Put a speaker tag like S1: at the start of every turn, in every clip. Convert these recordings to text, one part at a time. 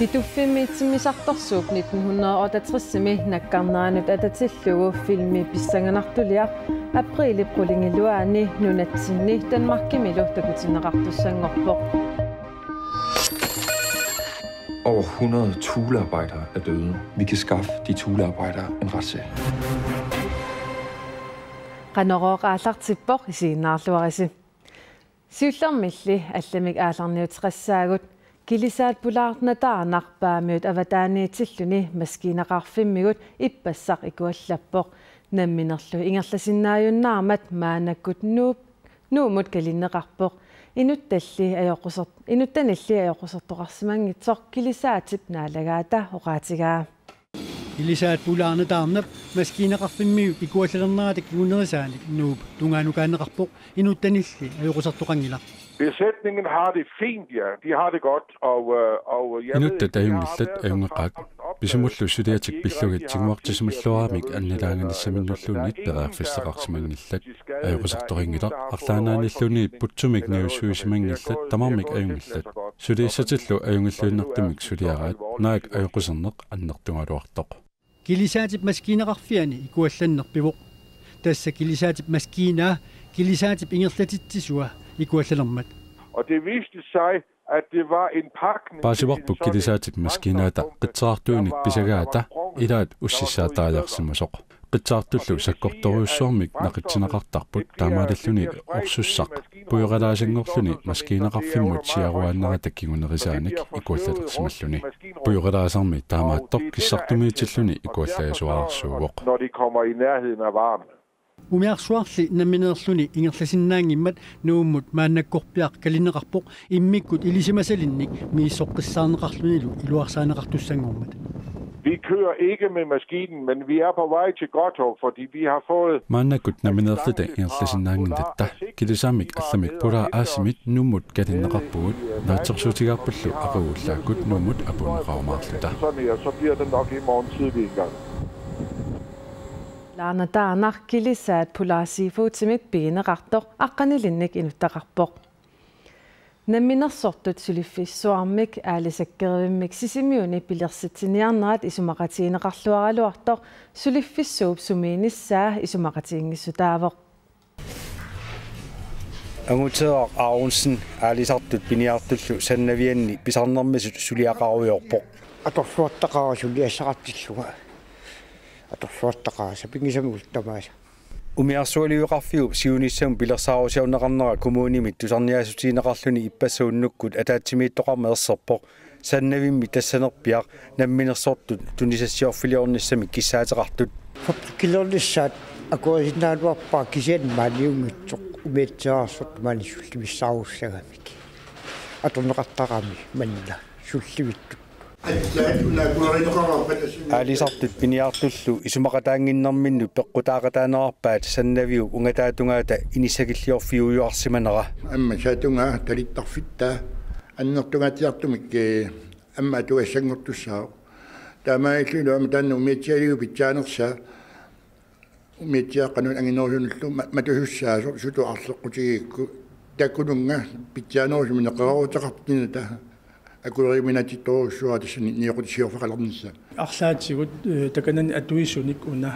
S1: Kituffimmiitsimmisartorsuup 1968-mi nakkarnaanut atatillugu filmi pissanganartuliaq aprili qulingiluaani nunatsinni Danmarkimilu takutineqartussangorpoq.
S2: Over 100 thulearbejdere er døde. Vi kan skaffe de thulearbejdere en retssag.
S1: Qanorooqaallartippoq isiinnaarluarisi. Siullermilli allamik aallarniutqassaagut kilisaat pulaarnataarnarpaamiut avataaniitilluni maskiinaqarfimmigut ippassaq ikuallappoq namminerlu ingerlasinnaajunnaarmat maanakkut nuumut kalinneqarpoq inuttanilli ajoqusartoqarsimangitsoq kilisaatip naalagaata oqaatigaa.
S3: Kilisaat pulaarnataarnap maskiinaqarfimmiut ikuallalernaatak igunerisaanik nuup tungaanukaanneqarpoq inuttanilli ajoqusartoqangilaq.
S4: Besætningen har det fint, ja. De har det godt, og jeg
S5: Inuttat ajungillat ajungeqaak pisumullu suliatik pillugatsigmuartisimulluaramik annilaanganissaminulluunit peraarfisseqarsimangillat ajoqusartoqingilaq arlaanaanilluni putsumik niussuisimangillat tamarmik ajungillat suliissatillu ajungilluinnertumik suliaraat naak ajoquserneq annertungaluartoq.
S3: Kilisaatip maskiinaqarfiani ikuallannerpivoq tassa kilisaatip maskiinaa kilisaatip ingerlatitsisua ikuallalermat.
S4: Og det viste sig, at det var en pakning.
S5: Paasivarpuk kilisaatip maskiinaata qitsaartuunik pisagaata ilaat ussissaataajarsimasoq. Qitsaartullu sakkortoriussuarmik naqitsinaqartarput taamaalalluni orsussaq puyoqalaasangorluni maskiinaqarfimmut siaruaanneratak kigunerisaanik ikuallalersimalluni. Puyoqalaasarmi taamaattoq kissartumiitilluni ikuallajasuararsuuvoq.
S4: Når de kommer i nærheden af varme.
S3: Umiarsuarli namminerluni ingerlasinnaangimmat nuummut maannakkorpiaq kalinneqarpoq immikkut ilisimasalinnik miissoqqissaarneqarlunilu iluarsaaneqartussangormat.
S4: Vi kører ikke med maskinen, men vi er på vej til Godthåb, fordi vi har fået
S5: maannakut namminerlita ingerlasinnaangintatta kilisaamik allamik pula aasimit nuummut kalinneqarpugut naatsersuutigaarpullu aquullaakut nuummut apuneqarumaarluta.
S4: Så bliver det nok i morgen tidlig engang.
S1: Laarnataanar kilisaat pulaasiifuutimik piineqartoq aqqanilinnik inuttaqarpoq. Namminersortut suliffiissuarmik aalisakkerivimik sisimiuni pilersitsiniarnerat isumaqatiineqarluaraluartoq suliffissuup sumiinissaa isumaqatiingissutaavoq.
S6: Anguteaq Aarunsen aalisartut piniartullu sannavianni pisarnermisut suliaqaruyorpoq.
S7: Atorluartaqara suliassaqartilluga. Atorluartaqaasa pingisamultamaasa.
S6: Umiarsualiuqarfiup siunissam pilersaarusiarneqarnera kommunimit tusarniaasutiineqarluni ippassuunnukkut ataatsimiittoqarmeerserpoq sannavimmi tassanerpiaq namminersortut tunisassiorfiliornissamik kissaateqartut.
S7: Kilornissaat akuasinaaluarpaa kisianmaaniungitsoq umiatsiaarsut maani sullimissaaruussagamik. Atorneqartaqami manna sullivittu.
S6: Aalisartut piniartullu isumaqataanginnerminnu peqqutaaqataanerarpaat sannaviu ungataatungaata inissakilliorfiujuarsimanera.
S8: Amma saatungaa talittarfittaa annertungaatiartumik amma atuassangortussaa. Taamaillu ama taannu umiatsialiu pitsaanersaa umiatsiaqqanut anginorsunullu matusussaa sutuarleqqutigiikku takkununga pitsaanersumineqeraruutaqartinata akuriminatittoruussuatisni niiqutisiorfaqalarnissa
S9: арлаатсигут таканани атуисуник уна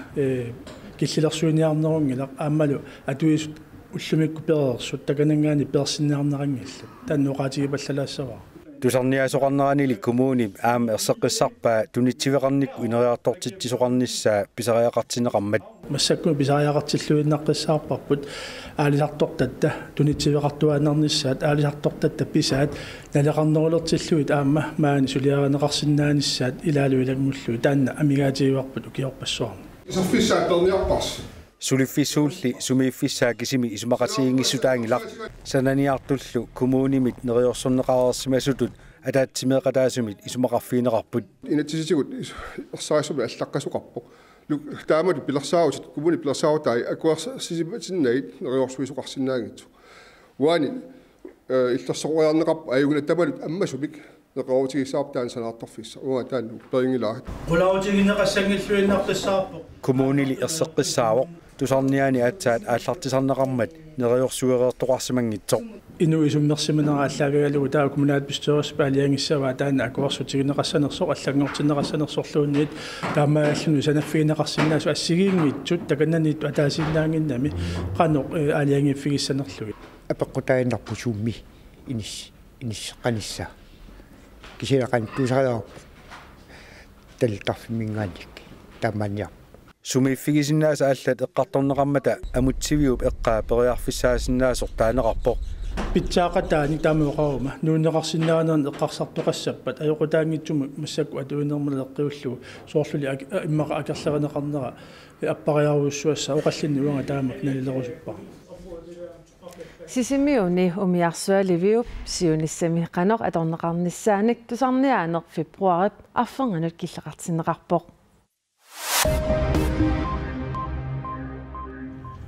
S9: киллилерсуиниарнерунгилақ ааммалу атуисут уллумикку перерсут таканангаани персинниарнерангилла тааннуqaатигипаллалаассаваа
S6: тусарниасоqarnerani коммуни аама ерсеққиссарпаа тунитсивеқарникку инериартортитсисоqarnissaa писариақартинеқармат
S9: массакку писариақартиллуиннаққиссаарпарпут аалисартортатта тунитсивеқартуаанернissaат аалисартортатта писаат налеқарнерулертиллуит аама маани сулиаранеқарсинааниссаат илаалуилагмуллу таанна амигаатигуарпут укиорпассуарни
S8: исерфиссааттерниарпарс
S6: сулиффисуулли сумииффиссаа кисими исумақатигингиссутаангилақ сананиартуллу коммунимит нериорсорнеқарерсимасутут атаатсимеқатаасумит исумақарфиинеқарпут
S8: инатсисигут ерсаасуми аллаққасуқарпоқ таамат пилерсаавут коммуни пилерсаавутай акуарсисиматиннагит нериорсуисоқарсинаангитсу уани иллерсоруйарнеқарп аюгуна тамалут аммасумик неқаруутигиссаартаан санаартарфисса уа таанну перингилаагат
S9: qulautiginneqassangilluinnerqissаарpoq
S6: коммунили ерсеққиссаавоқ тусарниани атсаат ааллартисарнеқармат neriorsuereertoqarsimangitsoq
S9: inu isummersimaneraallaavигалугу таа коммунаат пистерис паалиангиссаваа таана акуарсутигинеқассанерсоқ аллагнгортиннеқассанерсорлуунниит таамааллуну санаффигинеқарсинаасу ассигиингитсут таканнаниит атаасиннаангиннами қано аалиангиффигиссанерлуги
S7: апеққутаиннарпу суумми инис қанисса кисилеқан тусариарпу талтарфимингааник тааманиар
S6: сумииффигисиннааса ааллат эққарторнеқармата амутсивиуп эққаа периарфиссаасиннаасор таанеқарпоқ
S9: питсаақатааник таамеоқарума нуунеқарсиннаанерн эққарсартоқассаппат аёқутаангитсуму массаку атуинермалеққиуллугу соорлули иммақа акерлеринеқарнера аппариаруйуссуасса оқаллинни уанга таама налилерусуппа
S1: сисимиуни умиарсуаливиуп сиуниссами қанеқ аторнеқарниссааник тусарниаанеқ фебруарип арфернганут киллеқартиннеқарпоқ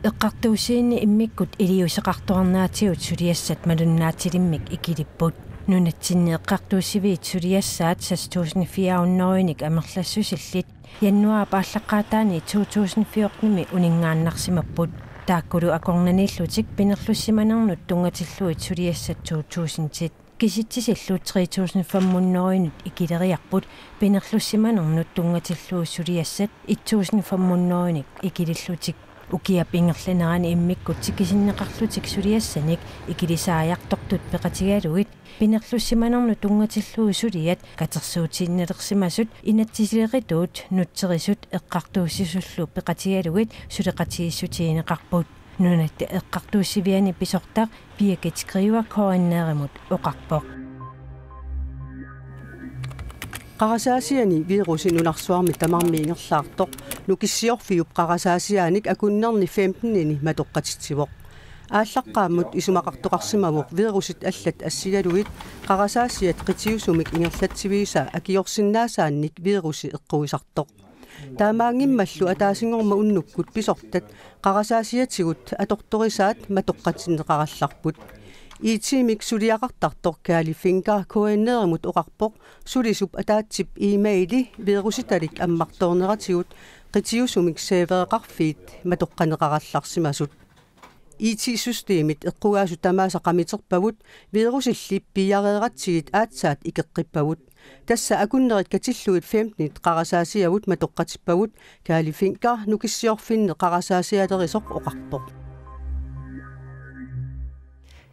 S10: эққартуусиинни иммиккут илиусеқарторнаатиут сулиассат малуннаатилиммик икилиппут нунатсинни эққартуусивиит сулиассаат састуусинифиаунноринник амерлассусиллит яннуа пааллаққаатаани 2014-ми унингааннарсимаппут тааккулу акорнаниллутик пинерлуссиманернут тунгатиллуит сулиассат 2000-тит киситсисиллут 3500 икилериарпут пинерлуссиманернут тунгатиллуу сулиассат 1500 икилиллутик укиап ингерланерани иммиккут тикисиннеқарлутик сулиассаник икилисааяртортут пеқатигалугит пинерлуссиманерну тунгатиллуу сулиат катерсуутииннелерсимасут инатсилеритуут нутсерисут эққартуусисуллу пеқатигалугит сулеқатииссутиинеқарпут нунатта эққартуусивиани писортаа пиакет скрива коаннееримут оқарпоқ
S11: Qarasasiani virusinunarsuarmi tamarmiingerlaartoq nukissиорфиуп qarasasianik akunnerni 15-ini matoqqatitsivoq ааllaqqaammut isumaqartoqarsimavоq virusit allat assigaluit qarasasiat qitiusumik ingerlatsiviisa akiorsinnaasaannik virusi eqquisartoq таамаангиммаллу атаасингорма уннуккут писортат qarasasiatigut аторторисаат матоqqatinnеқаралларпут итимик сулиақартартор калифинга коэннеримут оқарпоқ сулисуп атаатсип имейли вируситалик аммарторнератигут қитиусумик севереқарфиит матоққанеқаралларсимасут ит-системит эққугаасу тамаасақамитерпавут вирусиллип пиареератсигит аатсаат икеққиппавут тасса акуннерит катиллуит 15-нит қарасаасиавут матоққатиппавут калифинга нукиссиорфинне қарасаасиалерисоқ оқарпоқ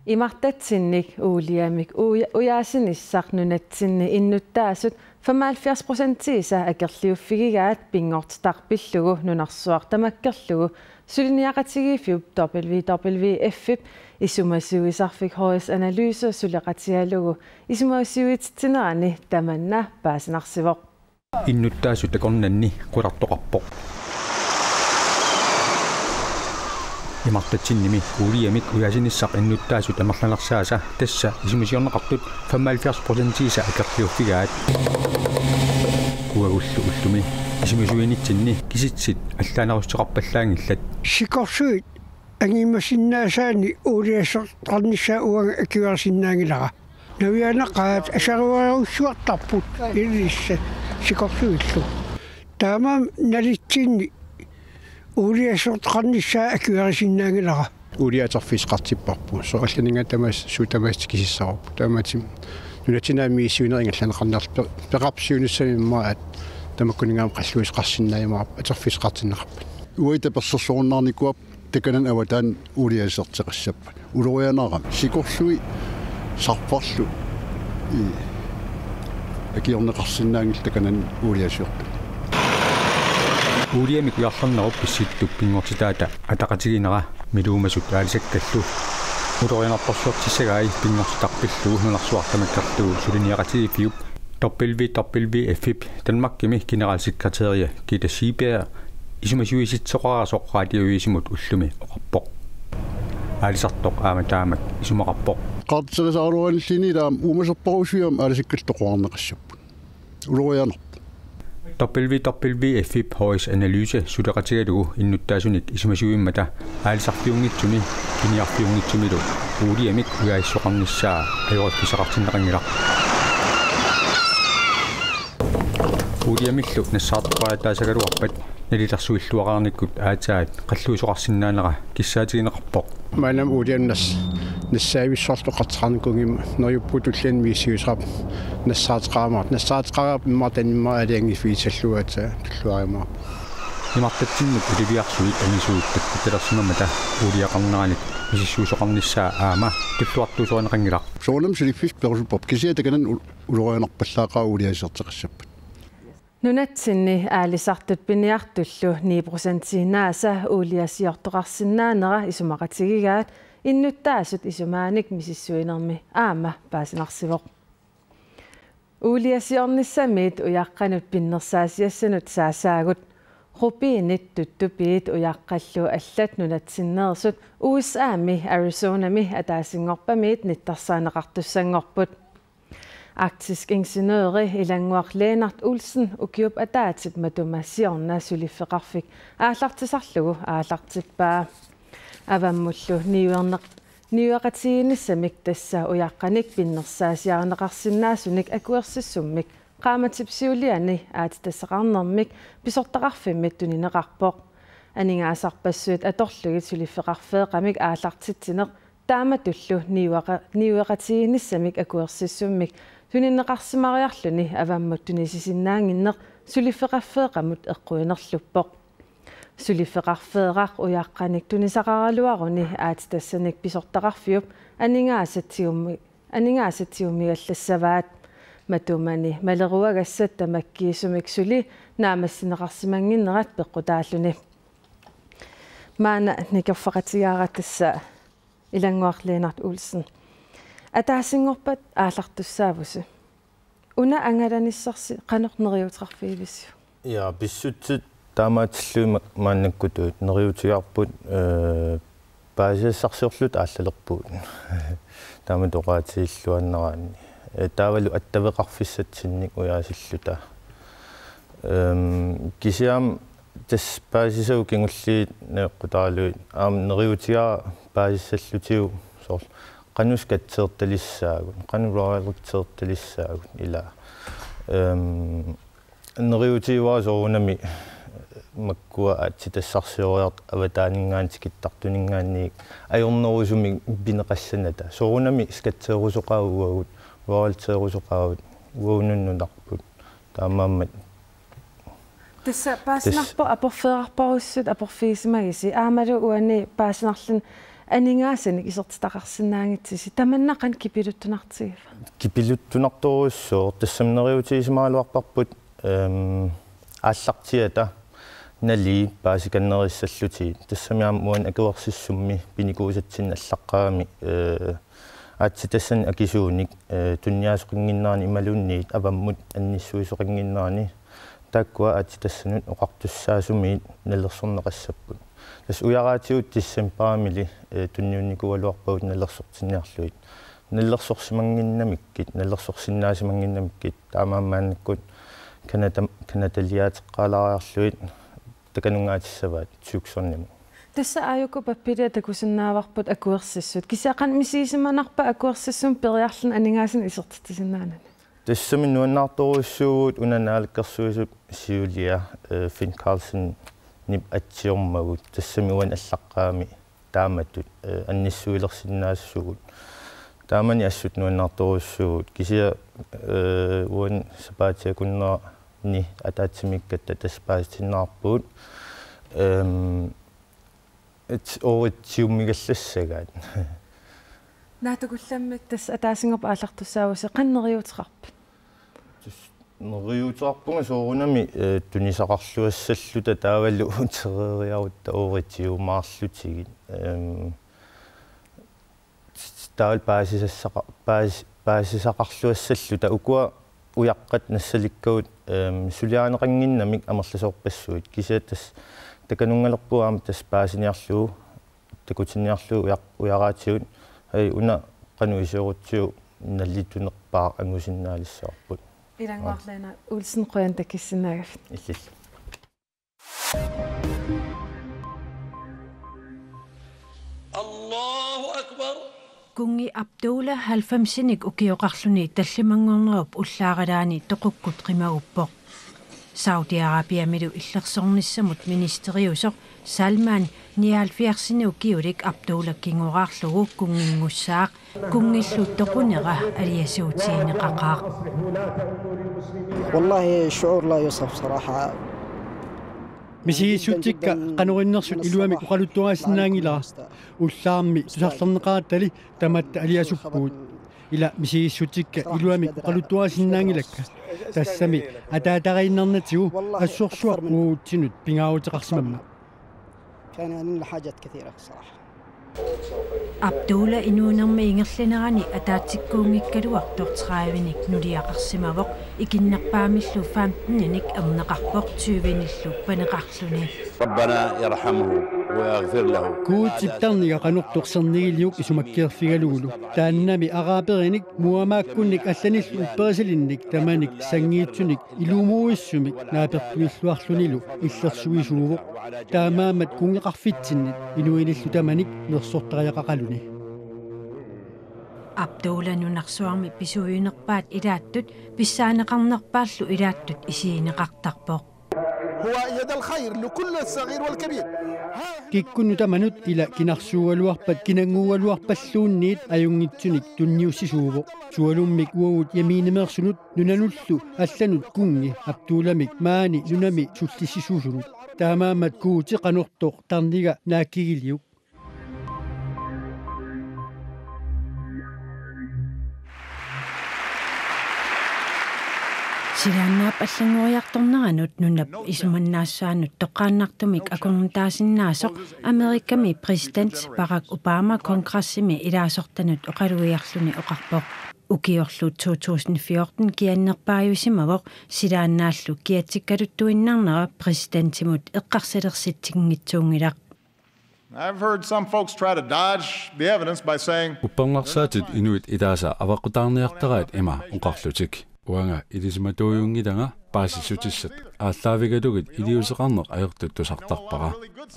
S1: имартатсинник уулиамик уяасиниссарнунатсинни иннуттаасут 75%-иса акерлиуффигигаат пингортартарпиллугу нунарсуар тамаккерлугу сулиниақатигифиуп WWF исумасуисарфик HS аналисе сулеқатиалугу исумасуитсинерани таманна паасинарсивоқ
S12: иннуттаасут такорнанни қулартоқарпоқ имартатсинними уулиамик уяасиниссақ иннуттаасут амерланерсааса тасса исумасиорнеқартут 75%-иса акерлиуффигаат уагуллуми исумасуинитсинни киситсит аллаанерустеқарпаллаангиллат
S13: сикорсуит ангимасиннаасаани уулиассертарнissaа уага акиуарсиннаангилара навианақаат асаруаруссуартарпут илисса сикорсуиллу таамаам налитсинни уулиассертарнissaа акиуарсиннаангилара
S14: уулиатерфисқартиппарпу соқалланинга тамаас суутамаас кисиссаруппу таамаатим нунатинаами исуинерингалланеқарнерл пеқарпсиуниссамиммаат тамаккунингаам қаллуисқарсиннааймарап атерфисқартиннеқарпут уита персерсууннаарникуап таканан аватаан уулиассертеқассаппат улорианаарам сикорлуи сарпарлу и акиорнеқарсиннаангил таканан уулиассуерту
S12: уулиамик уярлернеруп писситтуп пингортитаата атақатигинера милуумасут аалисаккаллу улорианарпорсуартиссагаи пингортитарпиллугу нунарсуартамаккерлугу сулиниақатигифиуп WWF Danmarkimi generalsekretærie Gitte Sieberg исумасуиситсоқарасоқ радиоисимут уллуми оқарпоқ аалисартоқ ааматаамак исумақарпоқ
S14: қартсерисааруаллини таам уумасерпарусуям аалисаккалтоқуарнеқассаппут улорианерпу
S12: WWF HS analyse сулеқатигалугу иннуттаасуник исумасуиммата аалисарфиунгитсуми киниарфиунгитсумилу уулиамик уяиссоқарниссаа ажорипписақартиннеқангилар уулиамиллу нассаартоқаатаасагалуарпат налиларсуиллуақарниккут аатаат қаллуисоқарсинаанера киссаатигинеқарпоқ
S14: манам улианнас нассаависсорлу қартақарникунгим нерюппутуллиан миссиусрап нассаатеқарамаат мартанимма алиангифиисаллуаата туллуаримаа
S12: имартатсиннут уливиарсуит амисуиттат талерсимамата улиақарнералик мисиссуусоқарниссаа аама туллуартусуанеқангилар
S14: соолам силиффис перусуппоп кисиатаканан улорианерпаллаақаа улиасертеқассаппат
S1: нунатсинни аалисартут пиниартуллу 9% нааса уулиасиортоқарсинаанера исумақатигигаат иннуттаасут исумааник мисиссуинерми аама паасинарсивоқ уулиасиорниссамиит уяққанут пиннерсаасиассанут саасаагут рупиинит туттупиит уяққаллу аллат нунатсиннерсут USA-ми Arizona-ми атаасингорпамиит ниттарсаанеқартуссангорпут Arktisk ingeniøri Ilangwaq Lennart Olsen ukiup ataatit matumassiorna sulifeqarfik aallartisarlugu aallartippaa avammullu niuaqatiginissamik tassa uyaqqanik pinnersaasiarneqarsinnaasunik akuersissummik qaamatipsiuliani aatitassaqarnermik pisortaqarfimmit tunineqarpoq aningaasarpassuit atorlugit sulifeqarfeeqamik aallartitsineq taamatullu niuaqatiginissamik akuersissummik tuninneqarsimariarluni avammut tunisisinnaanginneq sulifeqaffeeqamut eqquinerluppoq sulifeqarfeeqaq uyaqqanik tunisaqaraluaruni aatitassanik pisortaqarfiup aningaasatiummigallassavaat matumani maleruagassat tamakkiisumik suli naamassineqarsimanginnerat peqqutaalluni maana nikerfaqatigaarattassa Ilangwaq Lennart Olsen атаасингорпат аалартуссаавусу уна ангаланissarsi qanorneriutrarfiivissu
S15: я писсутсит таамаатиллуима мааннаккутуут нериутигарпут паасиассарсиорлут ааллалерпуут таама тоqaатииллуаннераани таавалу аттавеқарфиссатсинник уяасиллута кисиам тас паасисау кингуллиит неэққутаалуит аам нериутигаа паасиссаллутиу соор qannuskatseertalissaagут qannuloariqteertalissaagут ila neriutiuaa soorunami makkua atsitassarsioriart avataaningaantikittartuningaanniik ajornerusumi pineqassanata soorunami skatseerusoqauuagut roalteerusoqaavut uaunununarput taamaammat
S1: tassa paasnarpo aporfeerarporussut aporfiisimagisi aamalu uani paasnarlun aningaasani isertitaqarsinnaangitsisi tamannaqan kipiluttunartigifa
S15: kipiluttunartorussoo tassamneriutiisimaaluarparput aallartiata nali paasikannerissalluti tassamiam uan akuersissummi pinikuusatsin allaqqaami aatsitassan akisuunik tunniaasoqinginnaani imalunniit avammut annissuisoqinginnaani taakkua aatsitassanut oqartussaasumiit nallersorneqassapput tas uyaraatiut tissampaamili tunniunnikualuarpaut nallersortinniarluit nallersorsimanginnamikkit nallersorsinnaasimanginnamikkit taamaammaannakkut kanataliateqqaalariarluit takanungaatissavaat suuksornimu
S1: tassa aayuku pappilia takusinnaavarput akuersissut kisiaqan misiisimanarpa akuersissum periarlun aningaasin isertitisinnaanani
S15: tassami nuannaartoruissuugut unanaalakkersuisut siulia Finn Carlsen nip atsiormagut tassami uan allaqqaami taamatut annissuilersinnaassугут таамани ассут нуаннаарторуссугут кисия уан сапаатиакуннера ни атаатсимиккатта таспаасиннаарпуут оритсиуммигаллассагаат
S1: наатакулламмик тас атаасингоп ааллартуссаавусе qanнериутеқарпи
S15: нериутеқарпунга соорунами тунисақарлуассаллута тааваллу утерериарутта оритсиумаарлутигит таал паасисақарлуассаллута укуа уяққат нассаликкаут сулиаанеқангиннамик амерласоорпассуит кисиатас таканунгалерпуаама тас паасиниарлуу такутинниарлуу уяраатиут ай уна qanуисиорутсиу наллитунерпаа ангусиннаалиссаарпут
S1: Ilangwaq Lennart Olsen qoyan takissinnaagafit
S15: иллил
S10: Allahu akbar Kungi Abdullah 90-ник укиоқарлуни таллимангорнеруп уллааралаани тоқуккут қимагуппоқ Saudi-Arabia midu illersornissamut ministeriusor Salman 79 kiulik Abdullah kingorarlugu kunginngussaaq kungilluttoqunera aliasuutiineqaqaaq.
S16: والله شعور لا يوصف صراحة.
S3: мисигиссутикка канориннерсут илуами уqaluttuaassinnaangilара уллаарми тусарлернеqaratali таматта алиасуппуут ила мисигиссутикка илуами уqaluttuaassinnaangilakka тассами атаатарииннернатигу ассуорсуақ уутсинут пингаавутеқарсимамма.
S16: كان لنا حاجات كثيرة صراحة.
S10: Abdullah inuunermi ingerlinerani ataatsikkuungikkaluartor 30-nik nuliaqarsimavoq ikinnerpaamillu 15-nik erneqarpoq 20-nillu paneqarluni.
S17: ربنا يرحمه ويغفر له.
S3: kuutittarniga qanortorsernigiluuk isumakkiерфигалугулу тааннами араапериник муамааккунник алланиллу упперисилинник таманик сангиитсуник илуумууиссумик нааперпуиллуарлунилу иллерсуисуувоq таамаамат кунгеқарфитсиннит инуиниллу таманик нерсортариақақалуни.
S10: Abdullah nunarsuarmi pisuuinerpaat ilaattut pissaaneqarnerpaallu ilaattut isiineqartarpoq.
S18: هو يد الخير لكل الصغير والكبير.
S3: kikkunnu tamanut ila kinarsuugaluarpat kinanguugaluarpalluunniit ajungitsunik tunniussisuuvo sualummik uagut yamiinimeersunut nunanullu allanut kungi Abdullamik maani nunami sullissisuusunut taamaamat kuuti qanortoq tarniga naakkigiliuk.
S10: Silaannaap аллангуриарторнеранут нунап исуманнаассаанут тоққааннартумик акорнутаасиннааsoq Америками президент Барак Обама конгрессими илаасортанут оқалуиарлуни оқарпоq укиорлу 2014 кианнерпааюсимавоq силааннааллу киатсиккалуттуиннарнера президентимут эққарсалерситсигнгитсуунгилақ.
S18: I've heard some folks try to dodge the evidence by saying
S5: Uppangarsaatit inuit idaasa avaqutaarniartaraat ima uqarlutik. Uanga ilismatuuyungilanga paasissutissat ааллаавигалугит илиусеқарнеқ аёртут тусартарпара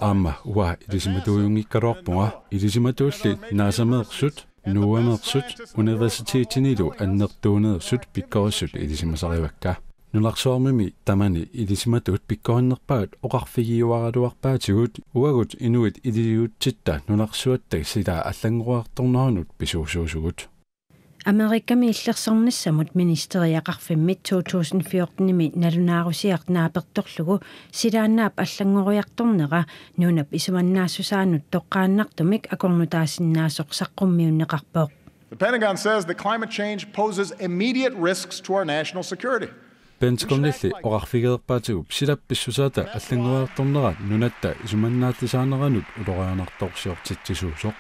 S5: аама уа илисматуuyungikkaluarpunga илисматуулли наасамеерсут нуамеерсут университетинилу аннертуунеерсут пиккориссут илисимасаривакка нуларсуармими тамани илисматуут пиккориннерпаат оқарфигиуаралуарпаатигут уагут инуит илиутситта нуларсуаттаг сила аллангуарторнерунут писуусуусугут.
S10: Amerikami иллерсорнissamut ministeriaqarfimmit 2014-nimi nalunaarusiaq naapertorlugu silaannaap аллангориарторнера нунап исуманнаассусаанут тоққааннартумик акорнутаассиннаасоқ саққуммиуннеқарпоқ.
S18: The Pentagon says that climate change poses immediate risks to our national security.
S5: Pentagonilli oqarfigeerpaatigup silappissusaata аллангориарторнера нунатта исуманнааттисаанеранут улорианарторсиортитсisuusoq.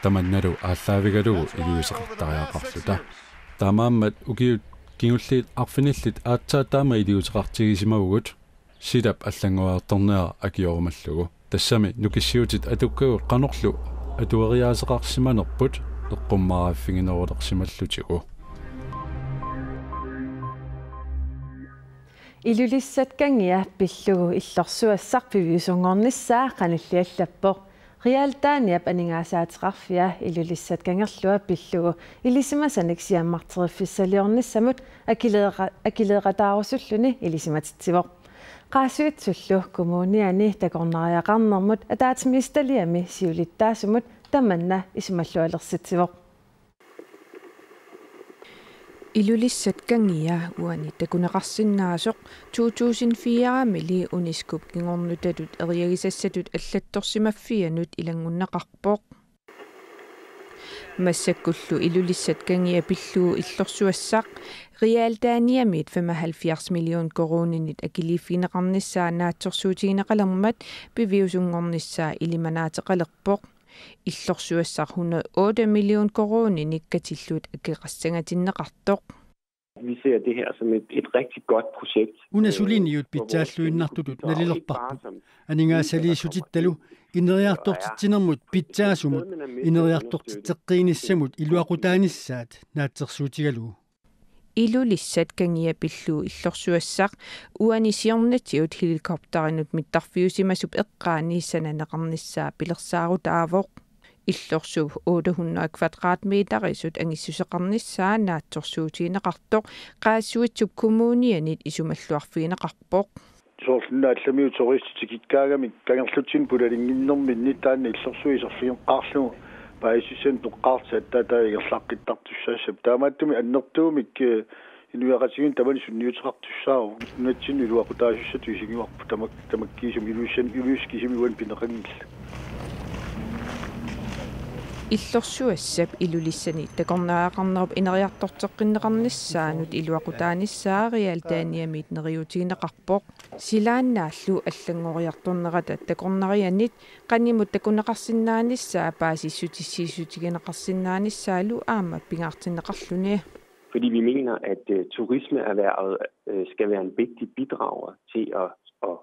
S5: Tamannalu ааллаавигалугу илиусеқартариақарлута таамааммат укиут кингуллиит арфиниллит аатсаа таама илиусеқартигисимагугут силап аллангуаарторнеа акиорумаллугу тассами нукиссиутит атуккагу qanorlu атуариаасеқарсиманерпут эққуммааффигинерулерсималлутигу
S1: илулиссаткангиа пиллугу иллорсуассарпивиусунгорнissaа qanilliallappoq Realtaaniap aningaasaateqarfia ilulissat kangerlua pillugu ilisimasanik siammarteriffiссалиорнissamut akileeqataarusulluni ilisimatitivoq qaasuitsullu kommuniani takornariaqarnermut ataatimiistaliami siulittaasumut tamanna isumallualersitsivoq
S19: Ilulissat kangia uani takuneqarsinnaasoq 2004-mili uniskup kingornutalut eriagisassatut allattorsimaffianut ilangunnaqarpoq массаккуллу илулиссат кангиа пиллуу иллорсуассаақ реалтааниамит 75 миллион коронинит акилиффинеқарниссаа наатсорсуутигинеқалермат пивиусунгорниссаа илиманаатеқалерпоқ иллорсуассаақ 108 миллион коронинит катиллуут акеқассангатиннеқартоқ.
S20: Vi ser det her som et rigtig godt projekt.
S3: Unasuliniut pitsaasluinnartutut nalilerparpu aningaasaliisutittalu ineriartortitsinermut pitsaasumut ineriartortitseqqiinissamut iluaqutaanissaat naatsersuutigalugu
S19: ilulissat kangia pilluu иллорсуассаақ уанисиорнатиут helikopterinut mittarfiusimasup эққаанииссананеқарниссаа пилерсаарутаавоқ Illorsu 800 kvadratmeterisut angissuseqarnissaa naatsorsuutiineqartoq qaassuitsuk kommunianit isumalluarfiineqarpoq
S21: soorlunaallamiu toristikikkaagami kangerlutsin pulalinginnerminni taanni illorsuiserfiinqaarlugu paisisen toqqaartat tataigerlaqqittartussaassap taamaattumi annertuumik inuaqatigin tamani sunniuteqartussaaru natsin iluaqutaasussatu isingiuarpu tamakkiisum iluuskisimi uan pineqangilla
S19: Illorsuassap ilulissani takornaaqarnerup ineriartorteqqinnеқарnissaanut iluaqutaanissaarialtaaniamit neriutiineqarpoq silaannaallu аллангориарторнерата такорнарианит qannimut takuneqarsinnaanissaa paasissutissiisutigineqarsinnaanissaалу aama pingaartinneqarluni
S20: Fordi vi mener, at turismeerhvervet skal være en vigtig bidrager til at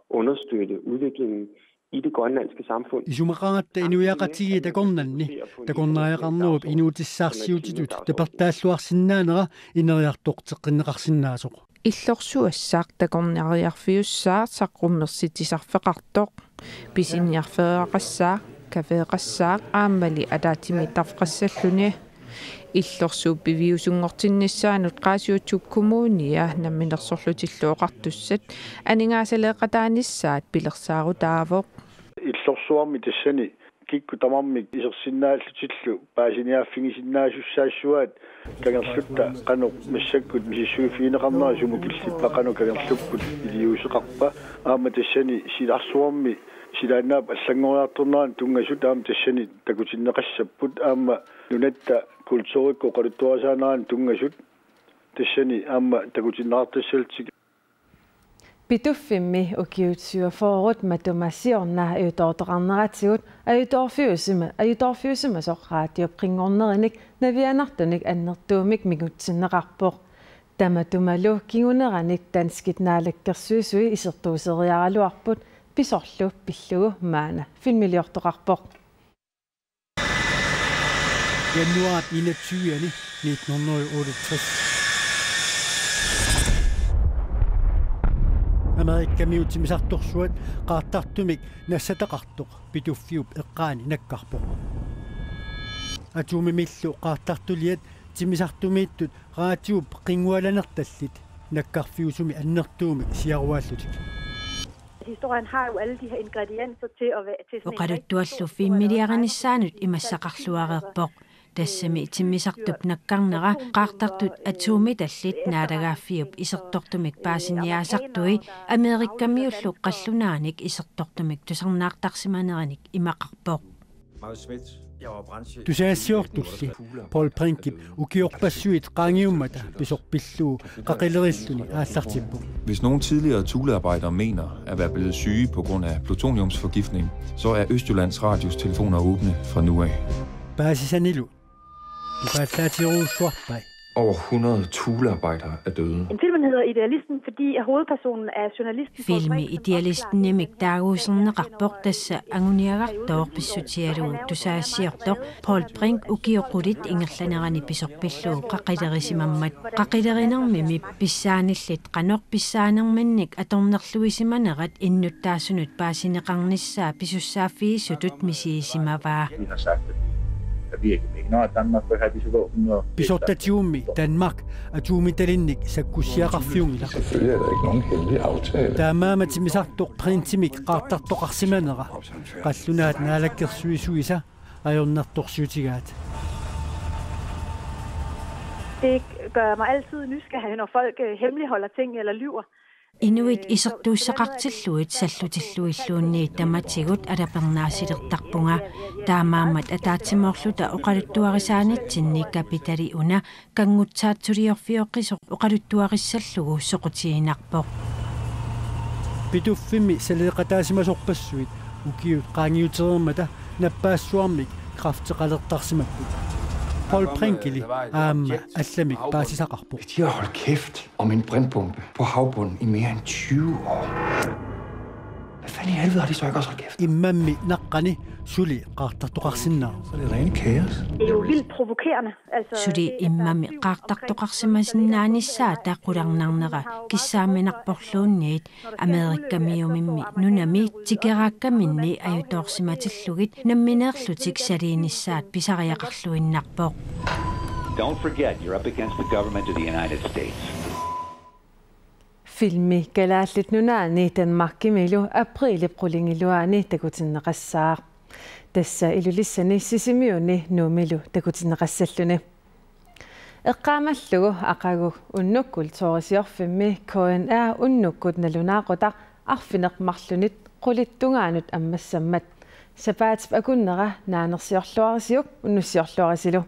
S20: understøtte udviklingen i det grønlandske samfund.
S3: Isumaqaratta inuiaqatigi takornanni takornaaqarnerup inuutissaarsиутитут тапертааллуарсинаанера инериартоqteqqineqarsinnaasoq
S19: Illorsuassaaq takornariarfiussaa saqqummersitsisarfeqartoq pisinniarfeeqassaaq kafeeqassaaq aammali ataatimitarfqassalluni Illorsuup piviusungortinnissaanut qaasiutsuk kommunia namminersorlutilluoqartussat aningaasaleeqataanissaat pilersaaru
S21: Illorsuarmi tassani kikku tamarmik isersinnaallutillu paasiniaaffingisinnaasussaassуат kangerlutta qanu massakkut misissuufiineqarnera sumukillippa qanu kangerlukkut iliuseqarpa aama tassani silarsuarmi silaannaap allangoriartorneraan tungasut aama tassani takutinneqassapput aama nunatta kulturikko qaluttuarasaaneraan tungasut tassani aama takutinneqartassaltik
S1: Pituffimmi ukiutsiuforut matumassiorna ayutortoqarneratigut ayutorfiusima soqqaatiuppqingornerinik navianartunik annertuumik migutsinneqarpoq tamatumalu kinguneranik tanskit naalakkersuisui isertuuseriaraluarput pisorlu pillugu maana filmiliortoqarpoq
S3: Januar 21. 1968 Amerikkamiutimisartorsuat qaartartumik nassataqartoq pituffiup eqqaani nakkarpoq Atumimillu qaartartuliat timisartumiittut raatiup qingualanertallit nakkarfiusumi annertuumik siaruaallutik
S22: Historien har jo alle de her ingredienser til at være til sådan
S10: Oqaruttualluffimiliarannissaanut imassaqarluareerpoq тассами тиммисартуп наккарнера qaartartut atuumitallit naalagaaffiup isertortumik paasiniaasartui amerikkamiullu qallunaanik isertortumik tusarnaartarsimanerik imaqarpoq
S3: Tusaassiortulli Paul Prinkip ukiorpassuit qaangiummata pisorpilluu qaqillerilluni aallartippu
S2: Hvis nogle tidligere thulearbejdere mener at være blevet syge på grund af plutoniumsforgiftning, så er Østjyllands Radios telefoner åbne fra nu af.
S3: Paasisanilu iqallaatiruussuarpai
S2: Over 100 thulearbejdere er døde.
S22: En film hedder Idealisten, fordi hovedpersonen er journalisten.
S10: Filmi Idealisten nimik taaguuserneqarpoq tassa anguniagartoor pissutialugu tusaassiortoq Paul Brink ukiorqulit ingerlanerani pisorpilluu qaqilerisimammat qaqilerinermimi pissaanillit qanoq pissaanermannik atornerluisimanerat innuttaasunut paasineqarnissaa pisussaaffiisutut misiisimavaa
S23: at vi ikke mener, at Danmark bør have disse våben.
S3: Pisortatiummi Danmark atuumitalinnik sakkussiaqarfiungila.
S23: Selvfølgelig er der ikke nogen hemmelig aftale.
S3: Taamaamatimisartoq printimik qaartartoqarsimanera qallunaat naalakkersuisuisa ajornertorsuutigaat.
S22: Det gør mig altid nysgerrig, når folk hemmeligholder ting eller lyver.
S10: Inuit isertuussaqartilluit sallutilluilluunni tamatigut arapernaasilertarpunga taamaammat ataatsimorluta oqaluttuarisaanitsinni kapitaliuna kangutsaatsuriorfiоqqisoq oqaluttuarissallugu soqutiinarpoq
S3: Pituffimmi saleeqataasimasorpassuit ukiut qaangiuterermata nappaassuarmik krafteqalertarsimapput Paul Prinkili aamma allamik paasisaqarpoq.
S2: De har holdt kæft om en brandbombe på havbunden i mere end 20 år. Hvad
S3: Fanden i helvede har de så ikke også holdt kæft? Imammi naqqani suli qaartartuqarsinnaa. Så det er rene kaos.
S22: Det er jo vildt provokerende.
S10: Suli imammi qaartartuqarsimasinnaanissa taqqularnarnera kissaamenarporluunniit amerikkamiumimmi nunami tikeraakkaminni ajutoorsimatillugit nammineerlutik saliinissaat pisariaqarluinnarpoq.
S17: Don't forget, you're up against the government of the United States.
S1: Filmi galaallit nunaani Danmarkimilu apriliqqulingiluaani takutinneqassaaq. Tassa ilulissani sisimiuni nuumilu takutinneqassalluni. Eqqaamallugu aqagu unnukkul toorisiorfimmi KNR unnukkut nalunaaqutaq arfineqmarlunit qulittungaanut ammassammat. Sapaatip akunnera naanersiorluarisiuk unnussiorluarisilu.